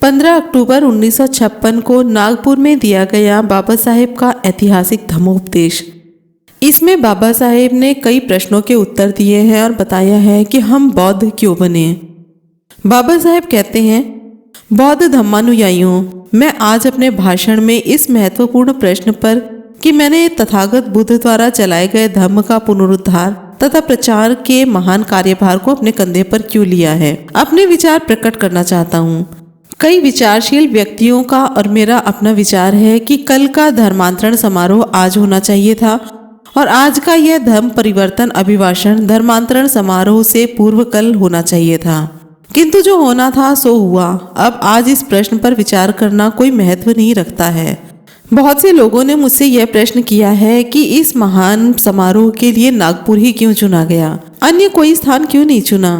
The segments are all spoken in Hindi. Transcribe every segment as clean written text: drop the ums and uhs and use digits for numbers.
15 अक्टूबर 1956 को नागपुर में दिया गया बाबा साहेब का ऐतिहासिक धम्मोपदेश। इसमें बाबा साहेब ने कई प्रश्नों के उत्तर दिए हैं और बताया है कि हम बौद्ध क्यों बने। बाबा साहेब कहते हैं, बौद्ध धम्मानुयायियों, मैं आज अपने भाषण में इस महत्वपूर्ण प्रश्न पर कि मैंने तथागत बुद्ध द्वारा चलाए गए धम्म का पुनरुद्धार तथा प्रचार के महान कार्यभार को अपने कंधे पर क्यों लिया है, अपने विचार प्रकट करना चाहता हूँ। कई विचारशील व्यक्तियों का और मेरा अपना विचार है कि कल का धर्मांतरण समारोह आज होना चाहिए था और आज का यह धर्म परिवर्तन अभिभाषण धर्मांतरण समारोह से पूर्व कल होना चाहिए था, किंतु जो होना था सो हुआ। अब आज इस प्रश्न पर विचार करना कोई महत्व नहीं रखता है। बहुत से लोगों ने मुझसे यह प्रश्न किया है कि इस महान समारोह के लिए नागपुर ही क्यों चुना गया, अन्य कोई स्थान क्यों नहीं चुना।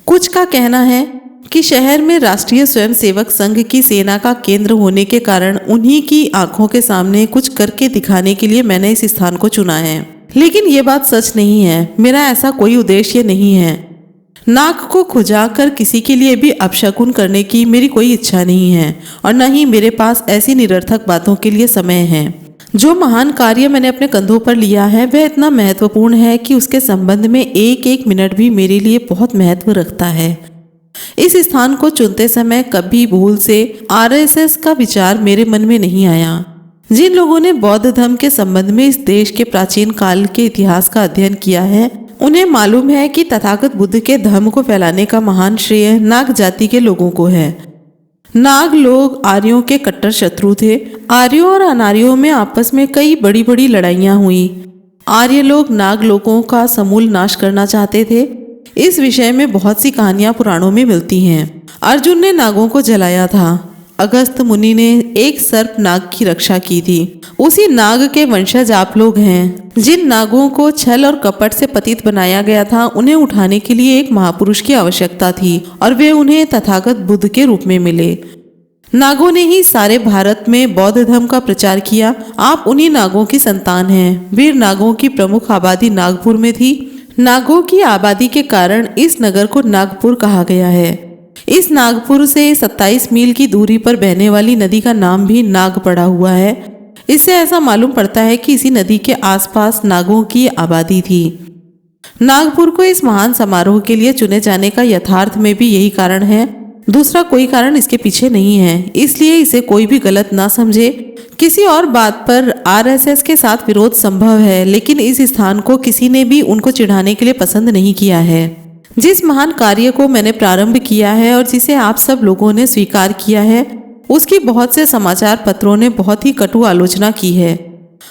कुछ का कहना है कि शहर में राष्ट्रीय स्वयंसेवक संघ की सेना का केंद्र होने के कारण उन्हीं की आंखों के सामने कुछ करके दिखाने के लिए मैंने इस स्थान को चुना है, लेकिन ये बात सच नहीं है। मेरा ऐसा कोई उद्देश्य नहीं है। नाक को खुजाकर किसी के लिए भी अपशकुन करने की मेरी कोई इच्छा नहीं है और न ही मेरे पास ऐसी निरर्थक बातों के लिए समय है। जो महान कार्य मैंने अपने कंधों पर लिया है वह इतना महत्वपूर्ण है कि उसके संबंध में एक एक मिनट भी मेरे लिए बहुत महत्व रखता है। इस स्थान को चुनते समय कभी भूल से आरएसएस का विचार मेरे मन में नहीं आया। जिन लोगों ने बौद्ध धर्म के संबंध में इस देश के प्राचीन काल के इतिहास का अध्ययन किया है, उन्हें मालूम है कि तथागत बुद्ध के धर्म को फैलाने का महान श्रेय नाग जाति के लोगों को है। नाग लोग आर्यों के कट्टर शत्रु थे। आर्यों और अनार्यों में आपस में कई बड़ी बड़ी लड़ाइयाँ हुई। आर्य लोग नाग लोगों का समूल नाश करना चाहते थे। इस विषय में बहुत सी कहानियां पुराणों में मिलती हैं। अर्जुन ने नागों को जलाया था। अगस्त मुनि ने एक सर्प नाग की रक्षा की थी। उसी नाग के वंशज आप लोग हैं। जिन नागों को छल और कपट से पतित बनाया गया था, उन्हें उठाने के लिए एक महापुरुष की आवश्यकता थी और वे उन्हें तथागत बुद्ध के रूप में मिले। नागों ने ही सारे भारत में बौद्ध धर्म का प्रचार किया। आप उन्हीं नागों की संतान हैं। वीर नागों की प्रमुख आबादी नागपुर में थी। नागों की आबादी के कारण इस नगर को नागपुर कहा गया है। इस नागपुर से 27 मील की दूरी पर बहने वाली नदी का नाम भी नाग पड़ा हुआ है। इससे ऐसा मालूम पड़ता है कि इसी नदी के आसपास नागों की आबादी थी। नागपुर को इस महान समारोह के लिए चुने जाने का यथार्थ में भी यही कारण है। दूसरा कोई कारण इसके पीछे नहीं है, इसलिए इसे कोई भी गलत ना समझे। किसी और बात पर आरएसएस के साथ विरोध संभव है, लेकिन इस स्थान को किसी ने भी उनको चिढ़ाने के लिए पसंद नहीं किया है। जिस महान कार्य को मैंने प्रारंभ किया है और जिसे आप सब लोगों ने स्वीकार किया है, उसकी बहुत से समाचार पत्रों ने बहुत ही कटु आलोचना की है।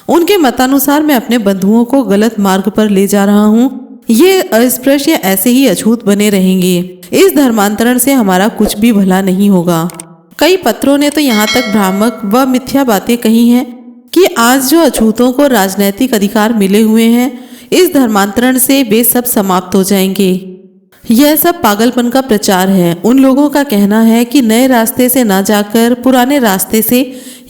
उनके मतानुसार मैं अपने बंधुओं को गलत मार्ग पर ले जा रहा हूँ। ये अस्पृश्य ऐसे ही अछूत बने रहेंगे। इस धर्मांतरण से हमारा कुछ भी भला नहीं होगा। कई पत्रों ने तो यहाँ तक भ्रामक व मिथ्या बातें कही हैं कि आज जो अछूतों को राजनैतिक अधिकार मिले हुए हैं, इस धर्मांतरण से वे सब समाप्त हो जाएंगे। यह सब पागलपन का प्रचार है। उन लोगों का कहना है कि नए रास्ते से ना जाकर पुराने रास्ते से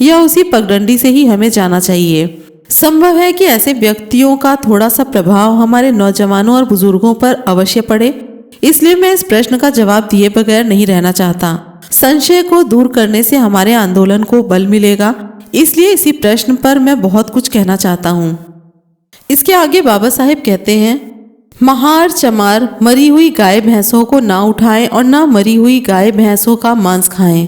या उसी पगडंडी से ही हमें जाना चाहिए। संभव है कि ऐसे व्यक्तियों का थोड़ा सा प्रभाव हमारे नौजवानों और बुजुर्गों पर अवश्य पड़े। इसलिए मैं इस प्रश्न का जवाब दिए बगैर नहीं रहना चाहता। संशय को दूर करने से हमारे आंदोलन को बल मिलेगा। इसलिए इसी प्रश्न पर मैं बहुत कुछ कहना चाहता हूँ। इसके आगे बाबा साहेब कहते हैं, महार चमार मरी हुई गाय भैंसों को ना उठाएं और ना मरी हुई गाय भैंसों का मांस खाएं।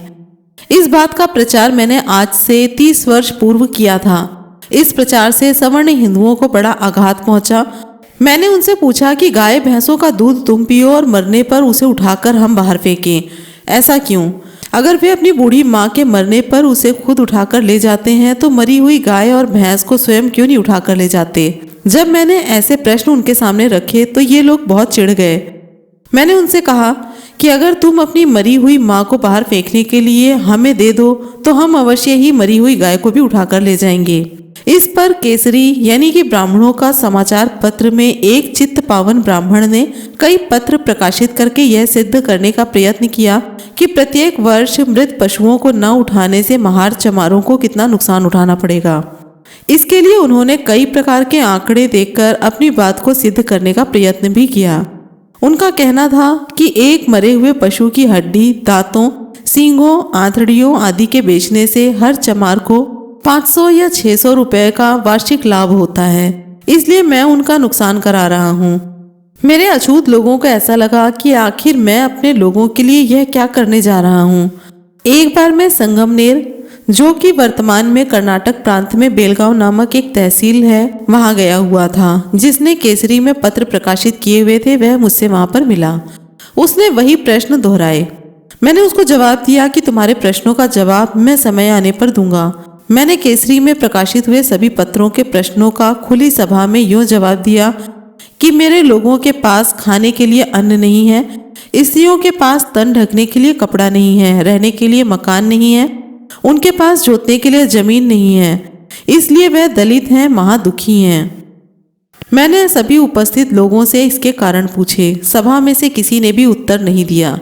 इस बात का प्रचार मैंने आज से 30 वर्ष पूर्व किया था। इस प्रचार से सवर्ण हिंदुओं को बड़ा आघात पहुंचा। मैंने उनसे पूछा कि गाय भैंसों का दूध तुम पियो और मरने पर उसे उठाकर हम बाहर फेंकें, ऐसा क्यों? अगर वे अपनी बूढ़ी माँ के मरने पर उसे खुद उठाकर ले जाते हैं तो मरी हुई गाय और भैंस को स्वयं क्यों नहीं उठाकर ले जाते? जब मैंने ऐसे प्रश्न उनके सामने रखे तो ये लोग बहुत चिढ़ गए। मैंने उनसे कहा कि अगर तुम अपनी मरी हुई माँ को बाहर फेंकने के लिए हमें दे दो तो हम अवश्य ही मरी हुई गाय को भी उठाकर ले जाएंगे। इस पर केसरी यानी कि ब्राह्मणों का समाचार पत्र में एक चित्त पावन ब्राह्मण ने कई पत्र प्रकाशित करके यह सिद्ध करने का प्रयत्न किया कि प्रत्येक वर्ष मृत पशुओं को न उठाने से महार चमारों को कितना नुकसान उठाना पड़ेगा। इसके लिए उन्होंने कई प्रकार के आंकड़े देखकर अपनी बात को सिद्ध करने का प्रयत्न भी किया। उनका कहना था कि एक मरे हुए पशु की हड्डी, दांतों, सींगों, आंतड़ियों आदि के बेचने से हर चमार को 500 या 600 रुपए का वार्षिक लाभ होता है, इसलिए मैं उनका नुकसान करा रहा हूँ। मेरे अछूत लोगों को ऐसा लगा कि आखिर मैं अपने लोगों के लिए यह क्या करने जा रहा हूँ। एक बार मैं संगमनेर, जो कि वर्तमान में कर्नाटक प्रांत में बेलगांव नामक एक तहसील है, वहां गया हुआ था। जिसने केसरी में पत्र प्रकाशित किए हुए थे वह मुझसे वहां पर मिला। उसने वही प्रश्न दोहराए। मैंने उसको जवाब दिया कि तुम्हारे प्रश्नों का जवाब मैं समय आने पर दूंगा। मैंने केसरी में प्रकाशित हुए सभी पत्रों के प्रश्नों का खुली सभा में यूं जवाब दिया कि मेरे लोगों के पास खाने के लिए अन्न नहीं है, स्त्रियों के पास तन ढकने के लिए कपड़ा नहीं है, रहने के लिए मकान नहीं है, उनके पास जोतने के लिए जमीन नहीं है, इसलिए वह दलित हैं, महादुखी हैं। मैंने सभी उपस्थित लोगों से इसके कारण पूछे। सभा में से किसी ने भी उत्तर नहीं दिया।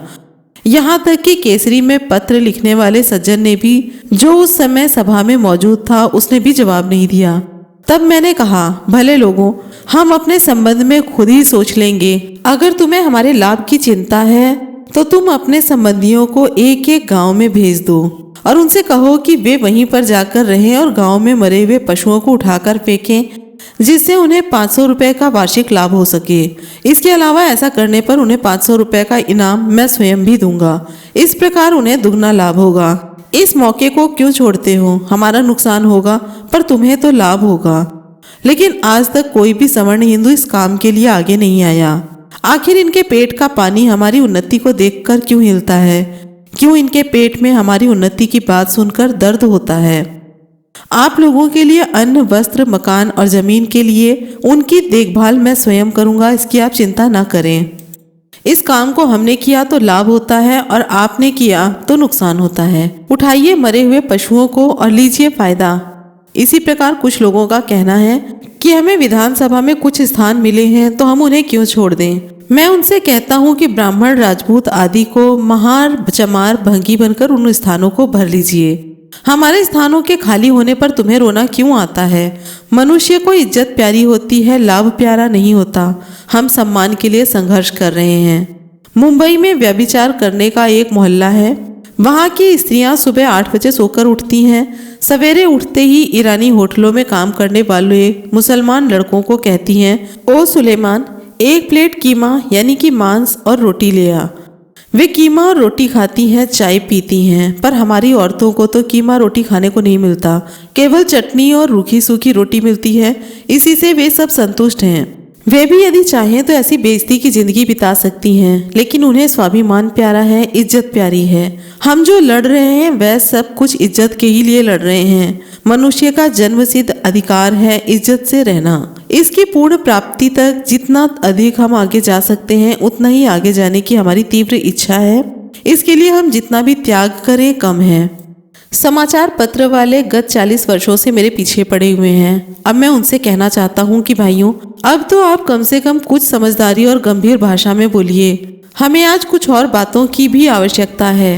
यहाँ तक कि केसरी में पत्र लिखने वाले सज्जन ने भी, जो उस समय सभा में मौजूद था, उसने भी जवाब नहीं दिया। तब मैंने कहा, भले लोगों, हम अपने संबंध में खुद ही सोच लेंगे। अगर तुम्हें हमारे लाभ की चिंता है तो तुम अपने संबंधियों को एक एक गांव में भेज दो और उनसे कहो कि वे वहीं पर जाकर रहें और गांव में मरे हुए पशुओं को उठाकर फेंकें, जिससे उन्हें 500 रुपए का वार्षिक लाभ हो सके। इसके अलावा ऐसा करने पर उन्हें 500 रुपए का इनाम मैं स्वयं भी दूंगा। इस प्रकार उन्हें दुगना लाभ होगा। इस मौके को क्यों छोड़ते हो? हमारा नुकसान होगा पर तुम्हें तो लाभ होगा। लेकिन आज तक कोई भी सवर्ण हिंदू इस काम के लिए आगे नहीं आया। आखिर इनके पेट का पानी हमारी उन्नति को देखकर क्यों हिलता है? क्यों इनके पेट में हमारी उन्नति की बात सुनकर दर्द होता है? आप लोगों के लिए अन्न, वस्त्र, मकान और जमीन के लिए उनकी देखभाल मैं स्वयं करूंगा, इसकी आप चिंता ना करें। इस काम को हमने किया तो लाभ होता है और आपने किया तो नुकसान होता है। उठाइए मरे हुए पशुओं को और लीजिए फायदा। इसी प्रकार कुछ लोगों का कहना है कि हमें विधानसभा में कुछ स्थान मिले हैं तो हम उन्हें क्यों छोड़ दें। मैं उनसे कहता हूं कि ब्राह्मण, राजपूत आदि को महार, चमार, भंगी बनकर उन स्थानों को भर लीजिए। हमारे स्थानों के खाली होने पर तुम्हें रोना क्यों आता है? मनुष्य को इज्जत प्यारी होती है, लाभ प्यारा नहीं होता। हम सम्मान के लिए संघर्ष कर रहे हैं। मुंबई में व्यभिचार करने का एक मोहल्ला है। वहाँ की स्त्रियां सुबह 8 बजे सोकर उठती हैं। सवेरे उठते ही ईरानी होटलों में काम करने वाले मुसलमान लड़कों को कहती हैं, ओ सुलेमान, 1 प्लेट कीमा यानी कि मांस और रोटी ले आ। वे कीमा और रोटी खाती हैं, चाय पीती हैं। पर हमारी औरतों को तो कीमा रोटी खाने को नहीं मिलता, केवल चटनी और रूखी सूखी रोटी मिलती है। इसी से वे सब संतुष्ट हैं। वे भी यदि चाहें तो ऐसी बेइज्जती की जिंदगी बिता सकती हैं, लेकिन उन्हें स्वाभिमान प्यारा है, इज्जत प्यारी है। हम जो लड़ रहे हैं वह सब कुछ इज्जत के ही लिए लड़ रहे हैं। मनुष्य का जन्मसिद्ध अधिकार है इज्जत से रहना। इसकी पूर्ण प्राप्ति तक जितना अधिक हम आगे जा सकते हैं उतना ही आगे जाने की हमारी तीव्र इच्छा है। इसके लिए हम जितना भी त्याग करें कम है। समाचार पत्र वाले गत 40 वर्षों से मेरे पीछे पड़े हुए हैं। अब मैं उनसे कहना चाहता हूँ कि भाइयों, अब तो आप कम से कम कुछ समझदारी और गंभीर भाषा में बोलिए। हमें आज कुछ और बातों की भी आवश्यकता है।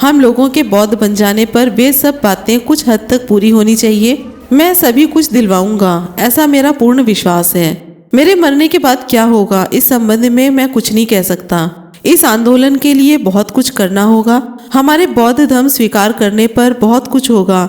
हम लोगों के बौद्ध बन जाने पर वे सब बातें कुछ हद तक पूरी होनी चाहिए। मैं सभी कुछ दिलवाऊंगा, ऐसा मेरा पूर्ण विश्वास है। मेरे मरने के बाद क्या होगा इस संबंध में मैं कुछ नहीं कह सकता। इस आंदोलन के लिए बहुत कुछ करना होगा। हमारे बौद्ध धर्म स्वीकार करने पर बहुत कुछ होगा।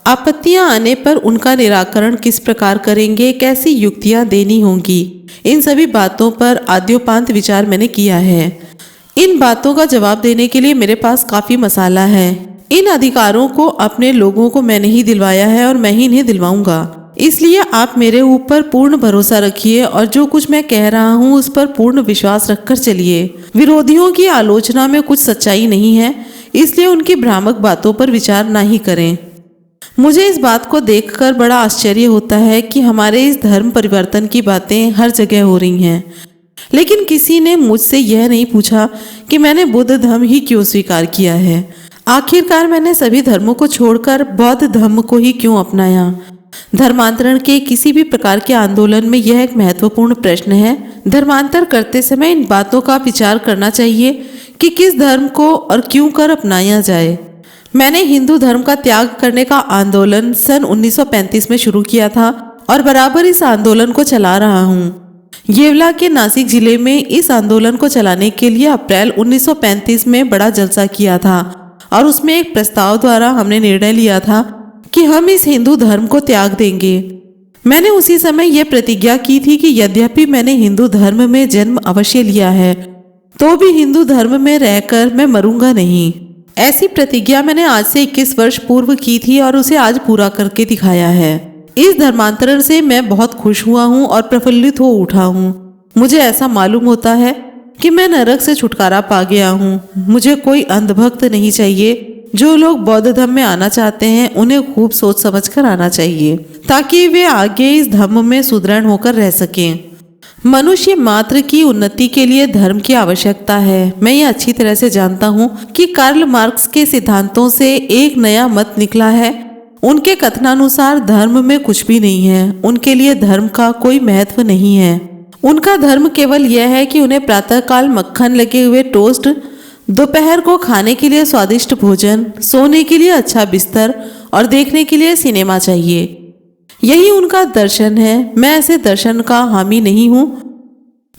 आपत्तियां आने पर उनका निराकरण किस प्रकार करेंगे, कैसी युक्तियां देनी होंगी, इन सभी बातों पर आद्योपांत विचार मैंने किया है। इन बातों का जवाब देने के लिए मेरे पास काफी मसाला है। इन अधिकारों को अपने लोगों को मैंने ही दिलवाया है और मैं ही इन्हें दिलवाऊंगा। इसलिए आप मेरे ऊपर पूर्ण भरोसा रखिए और जो कुछ मैं कह रहा हूँ उस पर पूर्ण विश्वास रखकर चलिए। विरोधियों की आलोचना में कुछ सच्चाई नहीं है, इसलिए उनकी भ्रामक बातों पर विचार ना ही करें। मुझे इस बात को देखकर बड़ा आश्चर्य होता है कि हमारे इस धर्म परिवर्तन की बातें हर जगह हो रही हैं, लेकिन किसी ने मुझसे यह नहीं पूछा कि मैंने बुद्ध धर्म ही क्यों स्वीकार किया है। आखिरकार मैंने सभी धर्मों को छोड़कर बौद्ध धर्म को ही क्यों अपनाया। धर्मांतरण के किसी भी प्रकार के आंदोलन में यह एक महत्वपूर्ण प्रश्न है। धर्मांतर करते समय इन बातों का विचार करना चाहिए कि किस धर्म को और क्यों कर अपनाया जाए। मैंने हिंदू धर्म का त्याग करने का आंदोलन सन 1935 में शुरू किया था और बराबर इस आंदोलन को चला रहा हूँ। येवला के नासिक जिले में इस आंदोलन को चलाने के लिए अप्रैल 1935 में बड़ा जलसा किया था और उसमें एक प्रस्ताव द्वारा हमने निर्णय लिया था कि हम इस हिंदू धर्म को त्याग देंगे। मैंने उसी समय यह प्रतिज्ञा की थी कि यद्यपि मैंने हिंदू धर्म में जन्म अवश्य लिया है तो भी हिंदू धर्म में रहकर मैं मरूंगा नहीं। ऐसी प्रतिज्ञा मैंने आज से 21 वर्ष पूर्व की थी और उसे आज पूरा करके दिखाया है। इस धर्मांतरण से मैं बहुत खुश हुआ हूँ और प्रफुल्लित हो उठा हूँ। मुझे ऐसा मालूम होता है कि मैं नरक से छुटकारा पा गया हूँ। मुझे कोई अंधभक्त नहीं चाहिए। जो लोग बौद्ध धर्म में आना चाहते हैं उन्हें खूब सोच समझ कर आना चाहिए ताकि वे आगे इस धर्म में सुदृढ़ होकर रह सकें। मनुष्य मात्र की उन्नति के लिए धर्म की आवश्यकता है। मैं ये अच्छी तरह से जानता हूँ कि कार्ल मार्क्स के सिद्धांतों से एक नया मत निकला है। उनके कथनानुसार धर्म में कुछ भी नहीं है। उनके लिए धर्म का कोई महत्व नहीं है। उनका धर्म केवल यह है कि उन्हें प्रातःकाल मक्खन लगे हुए टोस्ट, दोपहर को खाने के लिए स्वादिष्ट भोजन, सोने के लिए अच्छा बिस्तर और देखने के लिए सिनेमा चाहिए। यही उनका दर्शन है। मैं ऐसे दर्शन का हामी नहीं हूँ।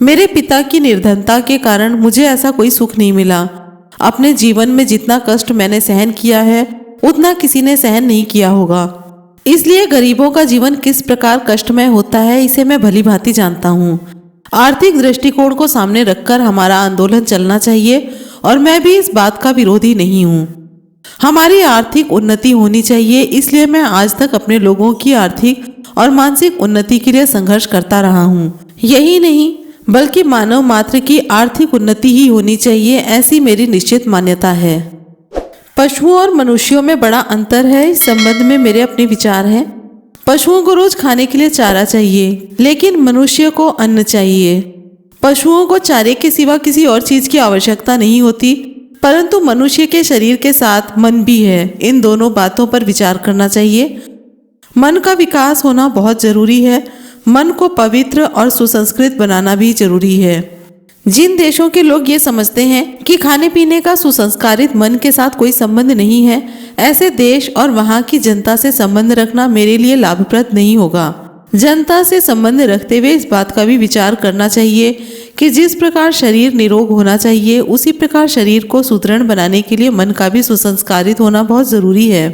मेरे पिता की निर्धनता के कारण मुझे ऐसा कोई सुख नहीं मिला। अपने जीवन में जितना कष्ट मैंने सहन किया है उतना किसी ने सहन नहीं किया होगा। इसलिए गरीबों का जीवन किस प्रकार कष्टमय होता है इसे मैं भली भांति जानता हूँ। आर्थिक दृष्टिकोण को सामने रखकर हमारा आंदोलन चलना चाहिए और मैं भी इस बात का विरोधी नहीं हूँ। हमारी आर्थिक उन्नति होनी चाहिए। इसलिए मैं आज तक अपने लोगों की आर्थिक और मानसिक उन्नति के लिए संघर्ष करता रहा हूँ। यही नहीं बल्कि मानव मात्र की आर्थिक उन्नति ही होनी चाहिए, ऐसी मेरी निश्चित मान्यता है। पशुओं और मनुष्यों में बड़ा अंतर है। इस संबंध में मेरे अपने विचार हैं। पशुओं को रोज खाने के लिए चारा चाहिए लेकिन मनुष्य को अन्न चाहिए। पशुओं को चारे के सिवा किसी और चीज की आवश्यकता नहीं होती, परंतु मनुष्य के शरीर के साथ मन भी है। इन दोनों बातों पर विचार करना चाहिए। मन का विकास होना बहुत जरूरी है। मन को पवित्र और सुसंस्कृत बनाना भी जरूरी है। जिन देशों के लोग ये समझते हैं कि खाने पीने का सुसंस्कारित मन के साथ कोई संबंध नहीं है, ऐसे देश और वहाँ की जनता से संबंध रखना मेरे लिए लाभप्रद नहीं होगा। जनता से संबंध रखते हुए इस बात का भी विचार करना चाहिए कि जिस प्रकार शरीर निरोग होना चाहिए उसी प्रकार शरीर को सुदृढ़ बनाने के लिए मन का भी सुसंस्कारित होना बहुत जरूरी है।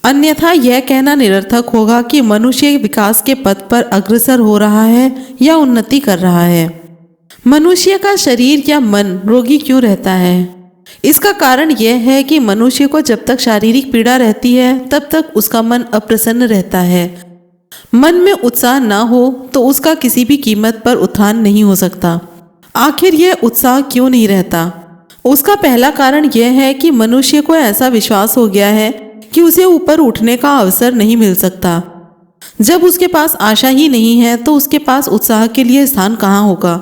अन्यथा यह कहना निरर्थक होगा कि मनुष्य विकास के पथ पर अग्रसर हो रहा है या उन्नति कर रहा है। मनुष्य का शरीर या मन रोगी क्यों रहता है? इसका कारण यह है कि मनुष्य को जब तक शारीरिक पीड़ा रहती है तब तक उसका मन अप्रसन्न रहता है। मन में उत्साह न हो तो उसका किसी भी कीमत पर उत्थान नहीं हो सकता। आखिर यह उत्साह क्यों नहीं रहता? उसका पहला कारण यह है कि मनुष्य को ऐसा विश्वास हो गया है कि उसे ऊपर उठने का अवसर नहीं मिल सकता। जब उसके पास आशा ही नहीं है तो उसके पास उत्साह के लिए स्थान कहाँ होगा?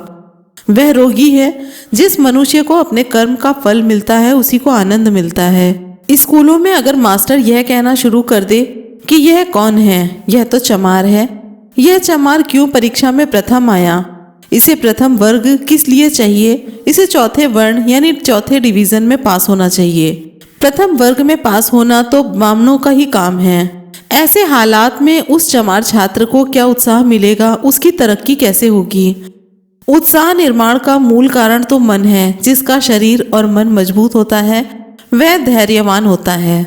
वह रोगी है। जिस मनुष्य को अपने कर्म का फल मिलता है उसी को आनंद मिलता है। स्कूलों में अगर मास्टर यह कहना शुरू कर दे कि यह कौन है, यह तो चमार है, यह चमार क्यों परीक्षा में प्रथम आया, इसे प्रथम वर्ग किस लिए चाहिए, इसे चौथे वर्ण यानी चौथे डिवीजन में पास होना चाहिए। प्रथम वर्ग में पास होना तो ब्राह्मणों का ही काम है। ऐसे हालात में उस चमार छात्र को क्या उत्साह मिलेगा? उसकी तरक्की कैसे होगी? उत्साह निर्माण का मूल कारण तो मन है। जिसका शरीर और मन मजबूत होता है वह धैर्यवान होता है।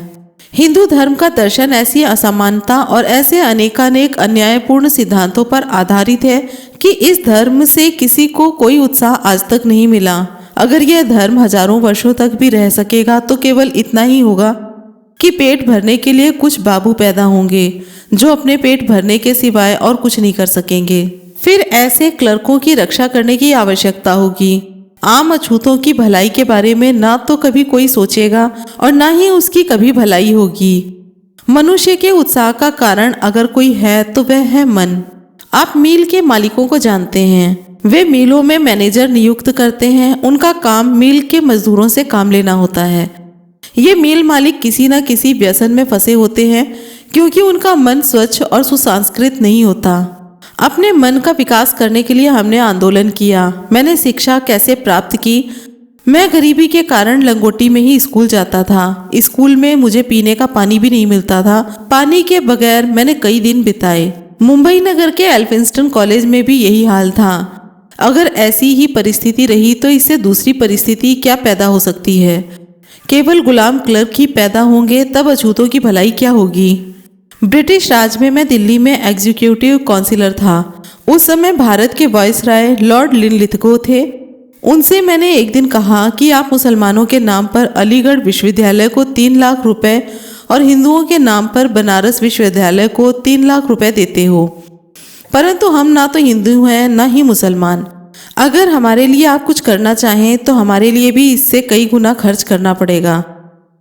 हिंदू धर्म का दर्शन ऐसी असमानता और ऐसे अनेकानेक अन्यायपूर्ण सिद्धांतों पर आधारित है कि इस धर्म से किसी को कोई उत्साह आज तक नहीं मिला। अगर यह धर्म हजारों वर्षों तक भी रह सकेगा तो केवल इतना ही होगा कि पेट भरने के लिए कुछ बाबू पैदा होंगे जो अपने पेट भरने के सिवाय और कुछ नहीं कर सकेंगे। फिर ऐसे क्लर्कों की रक्षा करने की आवश्यकता होगी। आम अछूतों की भलाई के बारे में ना तो कभी कोई सोचेगा और ना ही उसकी कभी भलाई होगी। मनुष्य के उत्साह का कारण अगर कोई है तो वह है मन। आप मिल के मालिकों को जानते हैं। वे मिलों में मैनेजर नियुक्त करते हैं। उनका काम मिल के मजदूरों से काम लेना होता है। ये मिल मालिक किसी न किसी व्यसन में फंसे होते हैं क्योंकि उनका मन स्वच्छ और सुसंस्कृत नहीं होता। अपने मन का विकास करने के लिए हमने आंदोलन किया। मैंने शिक्षा कैसे प्राप्त की? मैं गरीबी के कारण लंगोटी में ही स्कूल जाता था। स्कूल में मुझे पीने का पानी भी नहीं मिलता था। पानी के बगैर मैंने कई दिन बिताए। मुंबई नगर के एल्फिंस्टन कॉलेज में भी यही हाल था। अगर ऐसी ही परिस्थिति रही तो इससे दूसरी परिस्थिति क्या पैदा हो सकती है? केवल गुलाम क्लर्क ही पैदा होंगे, तब अछूतों की भलाई क्या होगी? ब्रिटिश राज में मैं दिल्ली में एग्जीक्यूटिव काउंसिलर था। उस समय भारत के वायसराय लॉर्ड लिनलिथगो थे। उनसे मैंने एक दिन कहा कि आप मुसलमानों के नाम पर अलीगढ़ विश्वविद्यालय को 3 लाख रुपए और हिंदुओं के नाम पर बनारस विश्वविद्यालय को 3 लाख रुपए देते हो, परंतु हम ना तो हिंदू हैं ना ही मुसलमान। अगर हमारे लिए आप कुछ करना चाहें तो हमारे लिए भी इससे कई गुना खर्च करना पड़ेगा।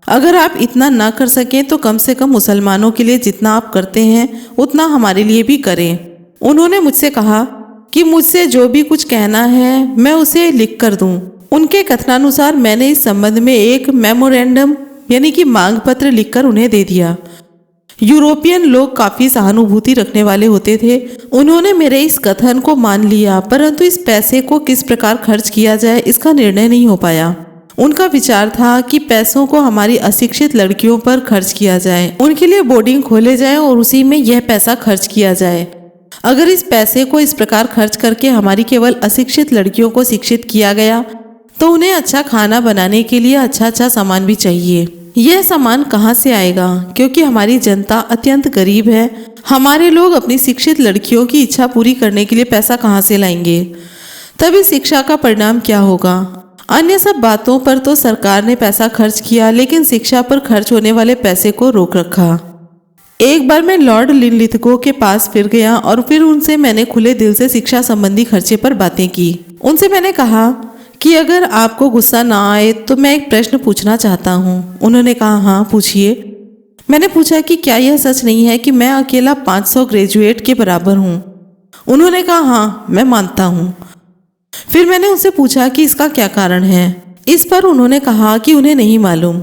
अगर आप इतना ना कर सकें तो कम से कम मुसलमानों के लिए जितना आप करते हैं उतना हमारे लिए भी करें। उन्होंने मुझसे कहा कि मुझसे जो भी कुछ कहना है मैं उसे लिख कर दूं। उनके कथनानुसार मैंने इस संबंध में एक मेमोरेंडम यानी कि मांग पत्र लिखकर उन्हें दे दिया। यूरोपियन लोग काफी सहानुभूति रखने वाले होते थे। उन्होंने मेरे इस कथन को मान लिया, परंतु इस पैसे को किस प्रकार खर्च किया जाए इसका निर्णय नहीं हो पाया। उनका विचार था कि पैसों को हमारी अशिक्षित लड़कियों पर खर्च किया जाए, उनके लिए बोर्डिंग खोले जाए और उसी में यह पैसा खर्च किया जाए। अगर इस पैसे को इस प्रकार खर्च करके हमारी केवल अशिक्षित लड़कियों को शिक्षित किया गया तो उन्हें अच्छा खाना बनाने के लिए अच्छा सामान भी चाहिए। यह सामान कहाँ से आएगा? क्योंकि हमारी जनता अत्यंत गरीब है। हमारे लोग अपनी शिक्षित लड़कियों की इच्छा पूरी करने के लिए पैसा कहाँ से लाएंगे? तभी शिक्षा का परिणाम क्या होगा? अन्य सब बातों पर तो सरकार ने पैसा खर्च किया, लेकिन शिक्षा पर खर्च होने वाले पैसे को रोक रखा। एक बार मैं लॉर्ड लिनलिथगो के पास फिर गया और फिर उनसे मैंने खुले दिल से शिक्षा संबंधी खर्चे पर बातें की। उनसे मैंने कहा कि अगर आपको गुस्सा ना आए तो मैं एक प्रश्न पूछना चाहता हूँ। उन्होंने कहा हाँ पूछिए। मैंने पूछा कि क्या यह सच नहीं है कि मैं अकेला 500 ग्रेजुएट के बराबर हूँ? उन्होंने कहा हाँ मैं मानता हूँ। फिर मैंने उनसे पूछा कि इसका क्या कारण है। इस पर उन्होंने कहा कि उन्हें नहीं मालूम।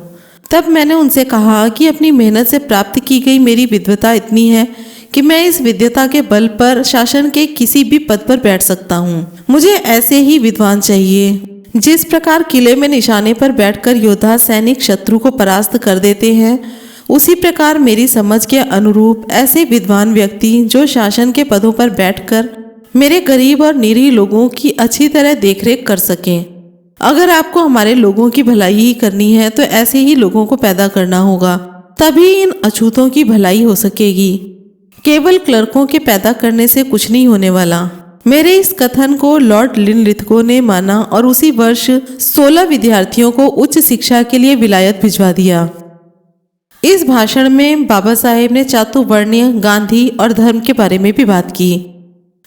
तब मैंने उनसे कहा कि अपनी मेहनत से प्राप्त की गई मेरी विद्वता इतनी है कि मैं इस विद्वता के बल पर शासन के किसी भी पद पर बैठ सकता हूँ। मुझे ऐसे ही विद्वान चाहिए। जिस प्रकार किले में निशाने पर बैठकर योद्धा सैनिक शत्रु को परास्त कर देते हैं, उसी प्रकार मेरी समझ के अनुरूप ऐसे विद्वान व्यक्ति जो शासन के पदों पर बैठकर मेरे गरीब और निरीह लोगों की अच्छी तरह देखरेख कर सकें। अगर आपको हमारे लोगों की भलाई ही करनी है तो ऐसे ही लोगों को पैदा करना होगा, तभी इन अछूतों की भलाई हो सकेगी। केवल क्लर्कों के पैदा करने से कुछ नहीं होने वाला। मेरे इस कथन को लॉर्ड लिनलिथगो ने माना और उसी वर्ष 16 विद्यार्थियों को उच्च शिक्षा के लिए विलायत भिजवा दिया। इस भाषण में बाबा साहेब ने चातुर्वर्ण्य, गांधी और धर्म के बारे में भी बात की।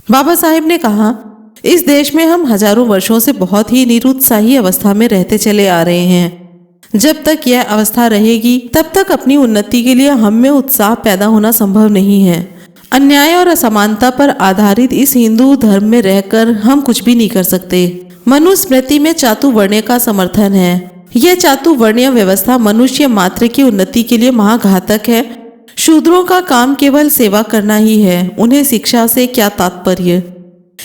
बाबा साहेब ने कहा, इस देश में हम हजारों वर्षों से बहुत ही निरुत्साही अवस्था में रहते चले आ रहे हैं। जब तक यह अवस्था रहेगी तब तक अपनी उन्नति के लिए हम में उत्साह पैदा होना संभव नहीं है। अन्याय और असमानता पर आधारित इस हिंदू धर्म में रहकर हम कुछ भी नहीं कर सकते। मनुस्मृति में चातुर्वर्ण्य का समर्थन है। यह चातुर्वर्ण्य व्यवस्था मनुष्य मात्र की उन्नति के लिए महाघातक है। शूद्रों का काम केवल सेवा करना ही है, उन्हें शिक्षा से क्या तात्पर्य?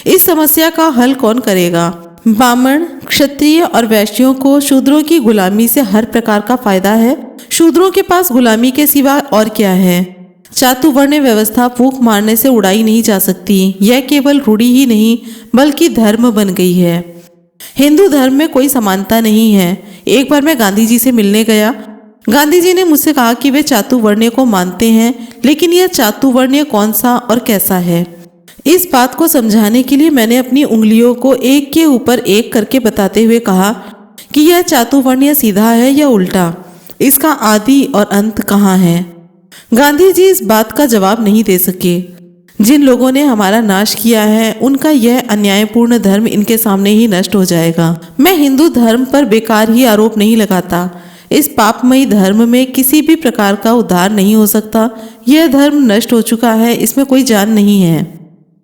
इस समस्या का हल कौन करेगा? ब्राह्मण, क्षत्रिय और वैश्यों को शूद्रों की गुलामी से हर प्रकार का फायदा है। शूद्रों के पास गुलामी के सिवा और क्या है? चातुर्वर्ण्य व्यवस्था फूंक मारने से उड़ाई नहीं जा सकती। यह केवल रूढ़ी ही नहीं बल्कि धर्म बन गई है। हिंदू धर्म में कोई समानता नहीं है। एक बार मैं गांधी जी से मिलने गया। गांधी जी ने मुझसे कहा कि वे चातुर्वर्ण्य को मानते हैं, लेकिन यह चातुर्वर्ण्य कौन सा और कैसा है? इस बात को समझाने के लिए मैंने अपनी उंगलियों को एक के ऊपर एक करके बताते हुए कहा कि यह चातुर्वर्ण्य सीधा है या उल्टा, इसका आदि और अंत कहाँ है? गांधी जी इस बात का जवाब नहीं दे सके। जिन लोगों ने हमारा नाश किया है उनका यह अन्यायपूर्ण धर्म इनके सामने ही नष्ट हो जाएगा। मैं हिंदू धर्म पर बेकार ही आरोप नहीं लगाता। इस पापमयी धर्म में किसी भी प्रकार का उद्धार नहीं हो सकता। यह धर्म नष्ट हो चुका है, इसमें कोई जान नहीं है।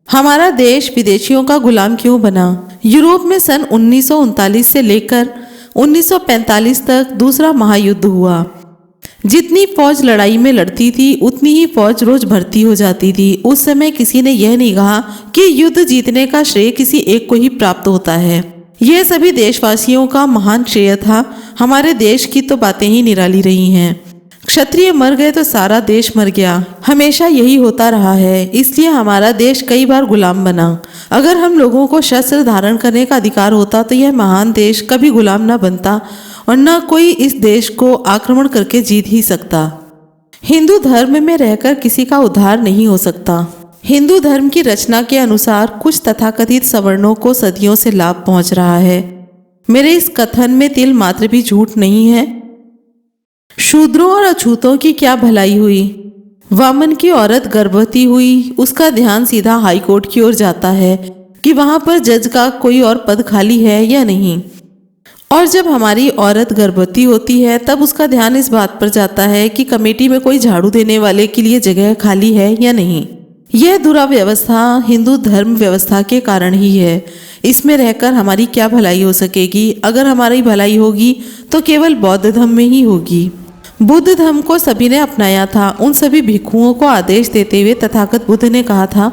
हमारा देश विदेशियों का गुलाम क्यों बना? यूरोप में सन 1939 से लेकर 1945 तक दूसरा महायुद्ध हुआ। जितनी फौज लड़ाई में लड़ती थी उतनी ही फौज रोज भर्ती हो जाती थी। उस समय किसी ने यह नहीं कहा कि युद्ध जीतने का श्रेय किसी एक को ही प्राप्त होता है। यह सभी देशवासियों का महान श्रेय था। हमारे देश की तो बातें ही निराली रही हैं। क्षत्रिय मर गए तो सारा देश मर गया। हमेशा यही होता रहा है, इसलिए हमारा देश कई बार गुलाम बना। अगर हम लोगों को शस्त्र धारण करने का अधिकार होता तो यह महान देश कभी गुलाम न बनता और न कोई इस देश को आक्रमण करके जीत ही सकता। हिंदू धर्म में रहकर किसी का उद्धार नहीं हो सकता। हिंदू धर्म की रचना के अनुसार कुछ तथाकथित सवर्णों को सदियों से लाभ पहुंच रहा है। मेरे इस कथन में तिल मात्र भी झूठ नहीं है। शूद्रों और अछूतों की क्या भलाई हुई। वामन की औरत गर्भवती हुई, उसका ध्यान सीधा हाईकोर्ट की ओर जाता है कि वहां पर जज का कोई और पद खाली है या नहीं। और जब हमारी औरत गर्भवती होती है तब उसका ध्यान इस बात पर जाता है कि कमेटी में कोई झाड़ू देने वाले के लिए जगह खाली है या नहीं। यह दुराव्यवस्था हिंदू धर्म व्यवस्था के कारण ही है। इसमें रहकर हमारी क्या भलाई हो सकेगी। अगर हमारी भलाई होगी तो केवल बौद्ध धर्म में ही होगी। बुद्ध धर्म को सभी ने अपनाया था। उन सभी भिक्षुओं को आदेश देते हुए तथागत बुद्ध ने कहा था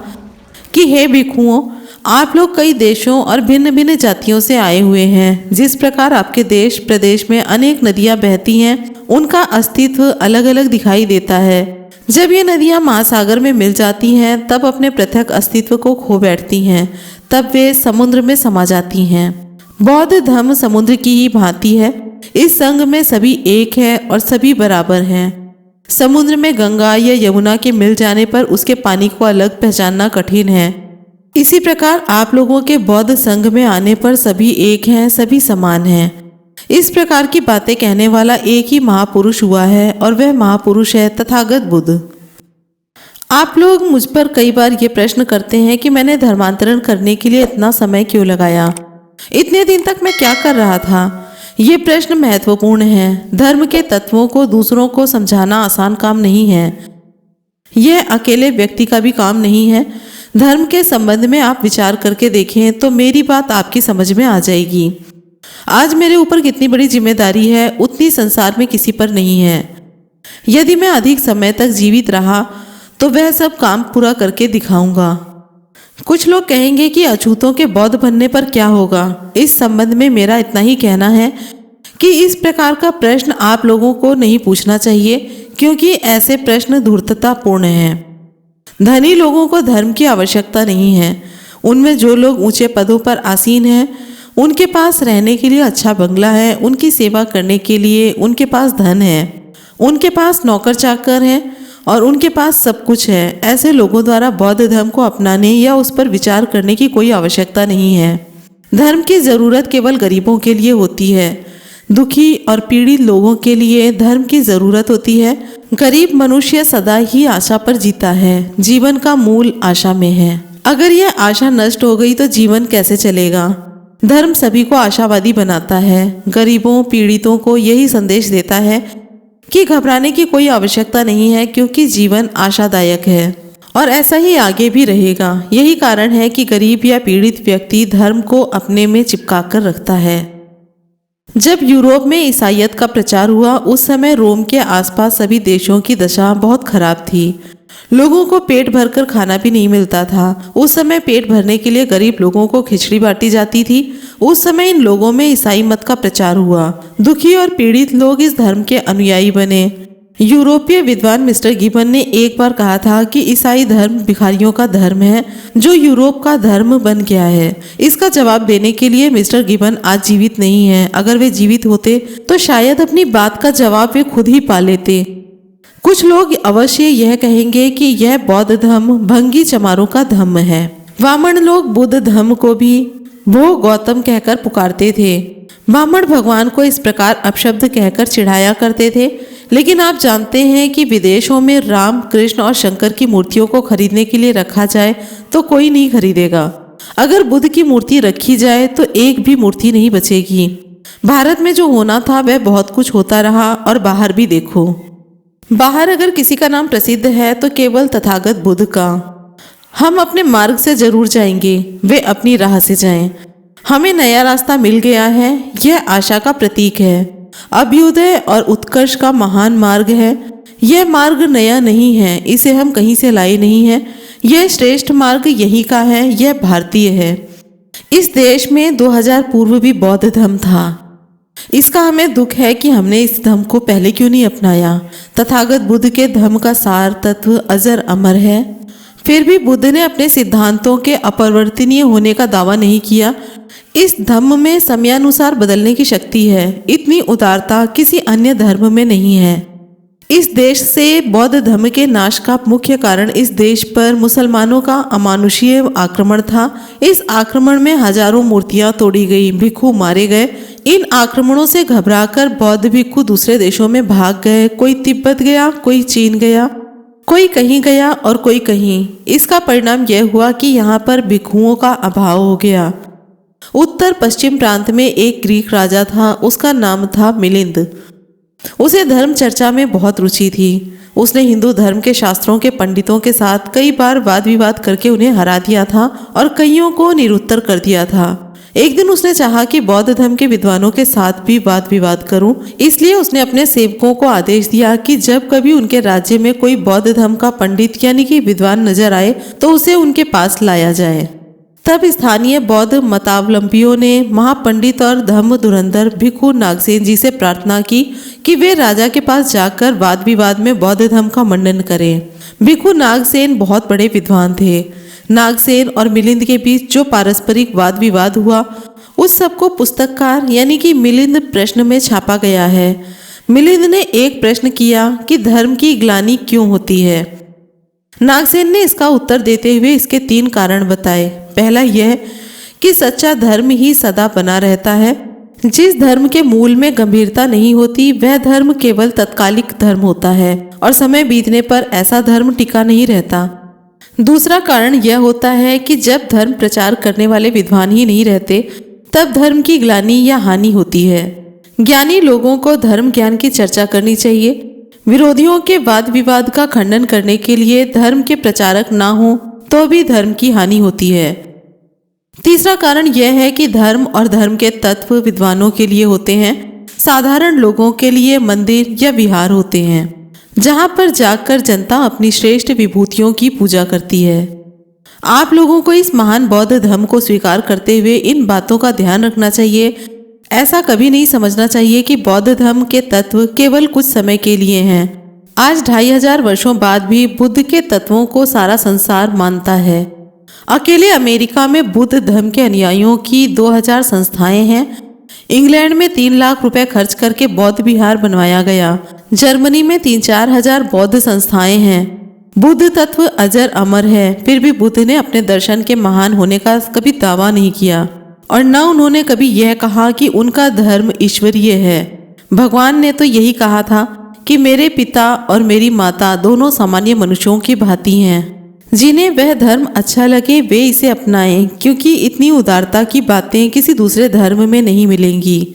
कि हे भिक्षुओं, आप लोग कई देशों और भिन्न भिन्न जातियों से आए हुए हैं। जिस प्रकार आपके देश प्रदेश में अनेक नदियां बहती हैं, उनका अस्तित्व अलग अलग दिखाई देता है। जब ये नदियां महासागर में मिल जाती हैं तब अपने पृथक अस्तित्व को खो बैठती हैं, तब वे समुद्र में समा जाती हैं। बौद्ध धर्म समुद्र की ही भांति है। इस संघ में सभी एक है और सभी बराबर हैं। समुद्र में गंगा या यमुना के मिल जाने पर उसके पानी को अलग पहचानना कठिन है। इसी प्रकार आप लोगों के बौद्ध संघ में आने पर सभी एक हैं, सभी समान हैं। इस प्रकार की बातें कहने वाला एक ही महापुरुष हुआ है और वह महापुरुष है तथागत बुद्ध। आप लोग मुझ पर कई बार ये प्रश्न करते हैं कि मैंने धर्मांतरण करने के लिए इतना समय क्यों लगाया, इतने दिन तक मैं क्या कर रहा था। ये प्रश्न महत्वपूर्ण है। धर्म के तत्वों को दूसरों को समझाना आसान काम नहीं है। यह अकेले व्यक्ति का भी काम नहीं है। धर्म के संबंध में आप विचार करके देखें तो मेरी बात आपकी समझ में आ जाएगी। आज मेरे ऊपर कितनी बड़ी जिम्मेदारी है, उतनी संसार में किसी पर नहीं है। यदि मैं अधिक समय तक जीवित रहा तो वह सब काम पूरा करके दिखाऊंगा। कुछ लोग कहेंगे कि अछूतों के बौद्ध बनने पर क्या होगा। इस संबंध में मेरा इतना ही कहना है कि इस प्रकार का प्रश्न आप लोगों को नहीं पूछना चाहिए, क्योंकि ऐसे प्रश्न धूर्ततापूर्ण हैं। धनी लोगों को धर्म की आवश्यकता नहीं है। उनमें जो लोग ऊंचे पदों पर आसीन हैं, उनके पास रहने के लिए अच्छा बंगला है, उनकी सेवा करने के लिए उनके पास धन है, उनके पास नौकर चाकर हैं और उनके पास सब कुछ है। ऐसे लोगों द्वारा बौद्ध धर्म को अपनाने या उस पर विचार करने की कोई आवश्यकता नहीं है। धर्म की जरूरत केवल गरीबों के लिए होती है। दुखी और पीड़ित लोगों के लिए धर्म की जरूरत होती है। गरीब मनुष्य सदा ही आशा पर जीता है। जीवन का मूल आशा में है। अगर यह आशा नष्ट हो गई तो जीवन कैसे चलेगा। धर्म सभी को आशावादी बनाता है। गरीबों पीड़ितों को यही संदेश देता है कि घबराने की कोई आवश्यकता नहीं है, क्योंकि जीवन आशादायक है और ऐसा ही आगे भी रहेगा। यही कारण है कि गरीब या पीड़ित व्यक्ति धर्म को अपने में चिपका कर रखता है। जब यूरोप में ईसाईयत का प्रचार हुआ, उस समय रोम के आसपास सभी देशों की दशा बहुत खराब थी। लोगों को पेट भरकर खाना भी नहीं मिलता था। उस समय पेट भरने के लिए गरीब लोगों को खिचड़ी बांटी जाती थी। उस समय इन लोगों में ईसाई मत का प्रचार हुआ। दुखी और पीड़ित लोग इस धर्म के अनुयायी बने। यूरोपीय विद्वान मिस्टर गिबन ने एक बार कहा था कि ईसाई धर्म भिखारियों का धर्म है जो यूरोप का धर्म बन गया है। इसका जवाब देने के लिए मिस्टर गिबन आज जीवित नहीं है। अगर वे जीवित होते तो शायद अपनी बात का जवाब वे खुद ही पा लेते। कुछ लोग अवश्य यह कहेंगे कि यह बौद्ध धर्म भंगी चमारों का धर्म है। वामन लोग बुद्ध धर्म को भी भो गौतम कहकर पुकारते थे। ब्राह्मण भगवान को इस प्रकार अपशब्द कहकर चिढ़ाया करते थे। लेकिन आप जानते हैं कि विदेशों में राम कृष्ण और शंकर की मूर्तियों को खरीदने के लिए रखा जाए तो कोई नहीं खरीदेगा। अगर बुद्ध की मूर्ति रखी जाए तो एक भी मूर्ति नहीं बचेगी। भारत में जो होना था वह बहुत कुछ होता रहा और बाहर भी देखो। बाहर अगर किसी का नाम प्रसिद्ध है तो केवल तथागत बुद्ध का। हम अपने मार्ग से जरूर जाएंगे, वे अपनी राह से जाएं। हमें नया रास्ता मिल गया है। यह आशा का प्रतीक है। अभ्युदय और उत्कर्ष का महान मार्ग है। यह मार्ग नया नहीं है, इसे हम कहीं से लाए नहीं हैं। यह श्रेष्ठ मार्ग यहीं का है, यह भारतीय है। इस देश में 2000 पूर्व भी बौद्ध धर्म था। इसका हमें दुख है कि हमने इस धर्म को पहले क्यों नहीं अपनाया। तथागत बुद्ध के धर्म का सार तत्व अजर अमर है। फिर भी बुद्ध ने अपने सिद्धांतों के अपरिवर्तनीय होने का दावा नहीं किया। इस धम्म में समयानुसार बदलने की शक्ति है। इतनी उदारता किसी अन्य धर्म में नहीं है। इस देश से बौद्ध धर्म के नाश का मुख्य कारण इस देश पर मुसलमानों का अमानुषीय आक्रमण था। इस आक्रमण में हजारों मूर्तियां तोड़ी गई, भिक्षु मारे गए। इन आक्रमणों से घबराकर बौद्ध भिक्षु दूसरे देशों में भाग गए। कोई तिब्बत गया, कोई चीन गया, कोई कहीं गया और कोई कहीं। इसका परिणाम यह हुआ कि यहाँ पर भिक्षुओं का अभाव हो गया। उत्तर पश्चिम प्रांत में एक ग्रीक राजा था, उसका नाम था मिलिंद। उसे धर्म चर्चा में बहुत रुचि थी। उसने हिंदू धर्म के शास्त्रों के पंडितों के साथ कई बार वाद विवाद करके उन्हें हरा दिया था और कईयों को निरुत्तर कर दिया था। एक दिन उसने चाहा कि बौद्ध धर्म के विद्वानों के साथ भी वाद विवाद करूं। इसलिए उसने अपने सेवकों को आदेश दिया कि जब कभी उनके राज्य में कोई बौद्ध धर्म का पंडित यानी कि विद्वान नजर आए तो उसे उनके पास लाया जाए। तब स्थानीय बौद्ध मतावलंबियों ने महापंडित और धर्म धुरंधर भिक्षु नागसेन जी से प्रार्थना की कि वे राजा के पास जाकर वाद विवाद में बौद्ध धर्म का मंडन करें। भिक्षु नागसेन बहुत बड़े विद्वान थे। नागसेन और मिलिंद के बीच जो पारस्परिक वाद विवाद हुआ उस सबको पुस्तककार यानी कि मिलिंद प्रश्न में छापा गया है। मिलिंद ने एक प्रश्न किया कि धर्म की ग्लानि क्यों होती है। नागसेन ने इसका उत्तर देते हुए इसके 3 कारण बताए। पहला यह कि सच्चा धर्म ही सदा बना रहता है। जिस धर्म के मूल में गंभीरता नहीं होती वह धर्म केवल तत्कालिक धर्म होता है और समय बीतने पर ऐसा धर्म टिका नहीं रहता। दूसरा कारण यह होता है कि जब धर्म प्रचार करने वाले विद्वान ही नहीं रहते तब धर्म की ग्लानि या हानि होती है। ज्ञानी लोगों को धर्म ज्ञान की चर्चा करनी चाहिए। विरोधियों के वाद विवाद का खंडन करने के लिए धर्म के प्रचारक ना हो तो भी धर्म की हानि होती है। तीसरा कारण यह है कि धर्म और धर्म के तत्व विद्वानों के लिए होते हैं। साधारण लोगों के लिए मंदिर या विहार होते हैं जहां पर जाकर जनता अपनी श्रेष्ठ विभूतियों की पूजा करती है। आप लोगों को इस महान बौद्ध धर्म को स्वीकार करते हुए इन बातों का ध्यान रखना चाहिए। ऐसा कभी नहीं समझना चाहिए कि बौद्ध धर्म के तत्व केवल कुछ समय के लिए हैं। आज 2500 वर्षों बाद भी बुद्ध के तत्वों को सारा संसार मानता है। अकेले अमेरिका में बुद्ध धर्म के अनुयायियों की 2000 संस्थाएं हैं। इंग्लैंड में 3 लाख रुपए खर्च करके बौद्ध विहार बनवाया गया। जर्मनी में 3-4 हजार बौद्ध संस्थाएं हैं। बुद्ध तत्व अजर अमर है। फिर भी बुद्ध ने अपने दर्शन के महान होने का कभी दावा नहीं किया और न उन्होंने कभी यह कहा कि उनका धर्म ईश्वरीय है। भगवान ने तो यही कहा था कि मेरे पिता और मेरी माता दोनों सामान्य मनुष्यों की भांति हैं। जिन्हें वह धर्म अच्छा लगे वे इसे अपनाएं, क्योंकि इतनी उदारता की बातें किसी दूसरे धर्म में नहीं मिलेंगी।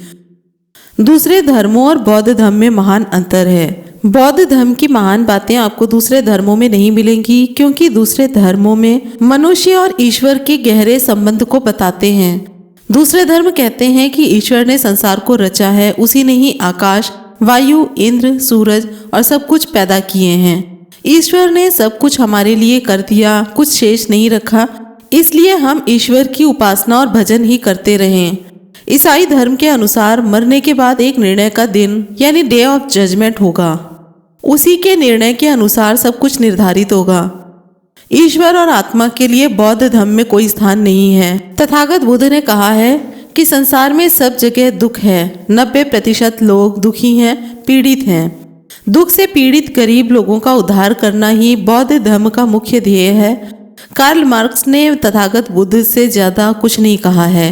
दूसरे धर्मों और बौद्ध धर्म में महान अंतर है। बौद्ध धर्म की महान बातें आपको दूसरे धर्मों में नहीं मिलेंगी, क्योंकि दूसरे धर्मों में मनुष्य और ईश्वर के गहरे संबंध को बताते हैं। दूसरे धर्म कहते हैं कि ईश्वर ने संसार को रचा है, उसी ने ही आकाश, वायु, इंद्र, सूरज और सब कुछ पैदा किए हैं। ईश्वर ने सब कुछ हमारे लिए कर दिया, कुछ शेष नहीं रखा, इसलिए हम ईश्वर की उपासना और भजन ही करते रहें। ईसाई धर्म के अनुसार मरने के बाद एक निर्णय का दिन यानी डे ऑफ जजमेंट होगा। उसी के निर्णय के अनुसार सब कुछ निर्धारित होगा। ईश्वर और आत्मा के लिए बौद्ध धर्म में कोई स्थान नहीं है। तथागत बुद्ध ने कहा है कि संसार में सब जगह दुख है। 90% लोग दुखी हैं, पीड़ित हैं। दुख से पीड़ित गरीब लोगों का उद्धार करना ही बौद्ध धर्म का मुख्य ध्येय है। कार्ल मार्क्स ने तथागत बुद्ध से ज्यादा कुछ नहीं कहा है।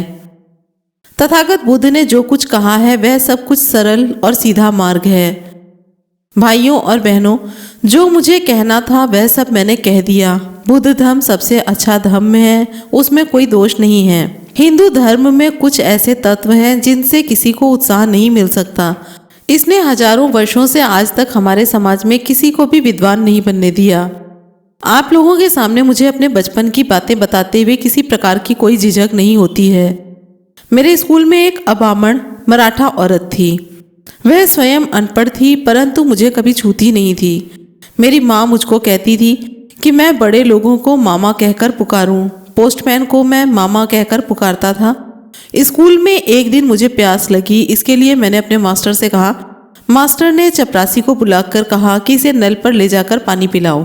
तथागत बुद्ध ने जो कुछ कहा है वह सब कुछ सरल और सीधा मार्ग है। भाइयों और बहनों, जो मुझे कहना था वह सब मैंने कह दिया। बुद्ध धर्म सबसे अच्छा धर्म है, उसमें कोई दोष नहीं है। हिंदू धर्म में कुछ ऐसे तत्व हैं जिनसे किसी को उत्साह नहीं मिल सकता। इसने हजारों वर्षों से आज तक हमारे समाज में किसी को भी विद्वान नहीं बनने दिया। आप लोगों के सामने मुझे अपने बचपन की बातें बताते हुए किसी प्रकार की कोई झिझक नहीं होती है। मेरे स्कूल में एक अबामण मराठा औरत थी। वह स्वयं अनपढ़ थी, परंतु मुझे कभी छूती नहीं थी। मेरी माँ मुझको कहती थी कि मैं बड़े लोगों को मामा कहकर पुकारूं। पोस्टमैन को मैं मामा कहकर पुकारता था। स्कूल में एक दिन मुझे प्यास लगी, इसके लिए मैंने अपने मास्टर से कहा। मास्टर ने चपरासी को बुलाकर कहा कि इसे नल पर ले जाकर पानी पिलाओ।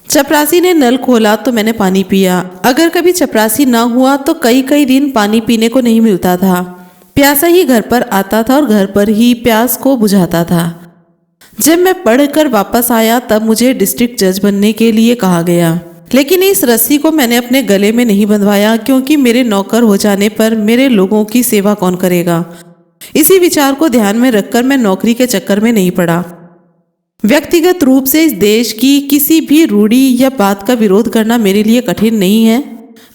चपरासी ने नल खोला तो मैंने पानी पिया। अगर कभी चपरासी ना हुआ तो कई कई दिन पानी पीने को नहीं मिलता था। प्यासा ही घर पर आता था और घर पर ही प्यास को बुझाता था। जब मैं पढ़कर वापस आया तब मुझे डिस्ट्रिक्ट जज बनने के लिए कहा गया, लेकिन इस रस्सी को मैंने अपने गले में नहीं बंधवाया, क्योंकि मेरे नौकर हो जाने पर मेरे लोगों की सेवा कौन करेगा। इसी विचार को ध्यान में रखकर मैं नौकरी के चक्कर में नहीं पड़ा। व्यक्तिगत रूप से इस देश की किसी भी रूढ़ी या बात का विरोध करना मेरे लिए कठिन नहीं है।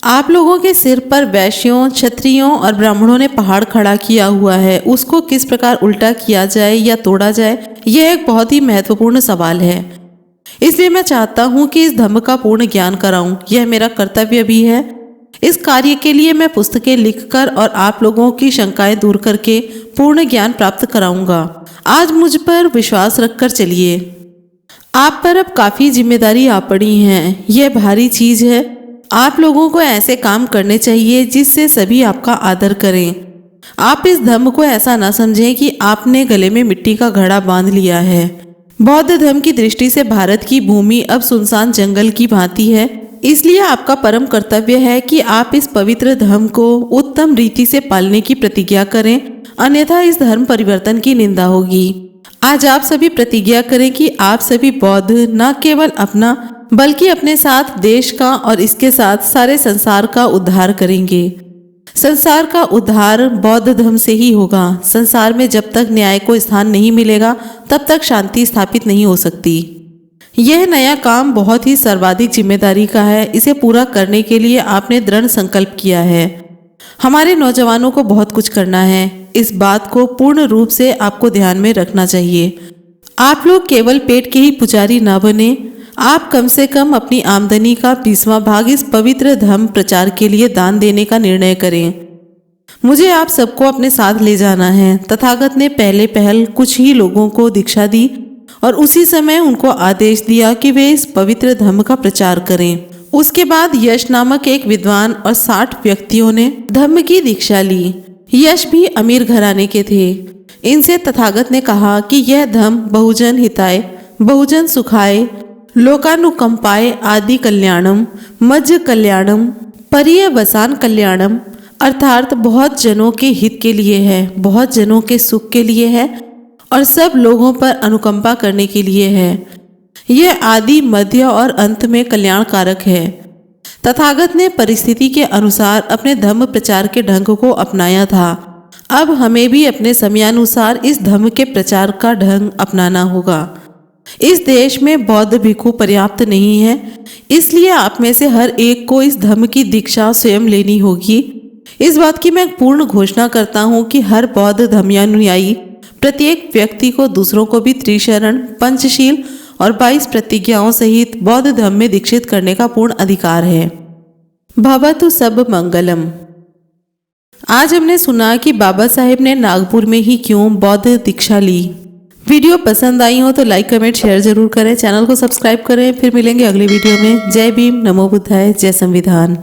आप लोगों के सिर पर वैश्यों, क्षत्रियों और ब्राह्मणों ने पहाड़ खड़ा किया हुआ है, उसको किस प्रकार उल्टा किया जाए या तोड़ा जाए, यह एक बहुत ही महत्वपूर्ण सवाल है। इसलिए मैं चाहता हूं कि इस धम्म का पूर्ण ज्ञान कराऊं, यह मेरा कर्तव्य भी है। इस कार्य के लिए मैं पुस्तकें लिखकर और आप लोगों की शंकाएं दूर करके पूर्ण ज्ञान प्राप्त कराऊंगा। आज मुझ पर विश्वास रखकर चलिए। आप पर अब काफी जिम्मेदारी आ पड़ी है, यह भारी चीज है। आप लोगों को ऐसे काम करने चाहिए जिससे सभी आपका आदर करें। आप इस धम्म को ऐसा ना समझें कि आपने गले में मिट्टी का घड़ा बांध लिया है। बौद्ध धर्म की दृष्टि से भारत की भूमि अब सुनसान जंगल की भांति है, इसलिए आपका परम कर्तव्य है कि आप इस पवित्र धर्म को उत्तम रीति से पालने की प्रतिज्ञा करें, अन्यथा इस धर्म परिवर्तन की निंदा होगी। आज आप सभी प्रतिज्ञा करें कि आप सभी बौद्ध न केवल अपना बल्कि अपने साथ देश का और इसके साथ सारे संसार का उद्धार करेंगे। संसार का उद्धार बौद्ध धर्म से ही होगा। संसार में जब तक न्याय को स्थान नहीं मिलेगा तब तक शांति स्थापित नहीं हो सकती। यह नया काम बहुत ही सर्वाधिक जिम्मेदारी का है। इसे पूरा करने के लिए आपने दृढ़ संकल्प किया है। हमारे नौजवानों को बहुत कुछ करना है। इस बात को पूर्ण रूप से आपको ध्यान में रखना चाहिए। आप लोग केवल पेट के ही पुजारी ना बने, आप कम से कम अपनी आमदनी का 20वां भाग इस पवित्र धर्म प्रचार के लिए दान देने का निर्णय करें। मुझे आप सबको अपने साथ ले जाना है। तथागत ने पहले पहल कुछ ही लोगों को दीक्षा दी और उसी समय उनको आदेश दिया कि वे इस पवित्र धर्म का प्रचार करें। उसके बाद यश नामक एक विद्वान और 60 व्यक्तियों ने धर्म की दीक्षा ली। यश भी अमीर घराने के थे। इनसे तथागत ने कहा कि यह धर्म बहुजन हिताय, बहुजन सुखाय, लोकानुकंपाय आदि कल्याणम, मज्ज कल्याणम, पर्यवसान कल्याणम, अर्थात बहुत जनों के हित के लिए है, बहुत जनों के सुख के लिए है और सब लोगों पर अनुकंपा करने के लिए है। यह आदि, मध्य और अंत में कल्याणकारक है। तथागत ने परिस्थिति के अनुसार अपने धर्म प्रचार के ढंग को अपनाया था। अब हमें भी अपने समयानुसार इस धर्म के प्रचार का ढंग अपनाना होगा। इस देश में बौद्ध भिक्षु पर्याप्त नहीं है, इसलिए आप में से हर एक को इस धर्म की दीक्षा स्वयं लेनी होगी। इस बात की मैं पूर्ण घोषणा करता हूँ कि हर बौद्ध धर्मानुयायी प्रत्येक व्यक्ति को दूसरों को भी त्रिशरण, पंचशील और 22 प्रतिज्ञाओं सहित बौद्ध धर्म में दीक्षित करने का पूर्ण अधिकार है। भवतु सब मंगलम। आज हमने सुना कि बाबा साहेब ने नागपुर में ही क्यों बौद्ध दीक्षा ली। वीडियो पसंद आई हो तो लाइक, कमेंट, शेयर जरूर करें। चैनल को सब्सक्राइब करें। फिर मिलेंगे अगले वीडियो में। जय भीम, नमो बुद्धाय, जय संविधान।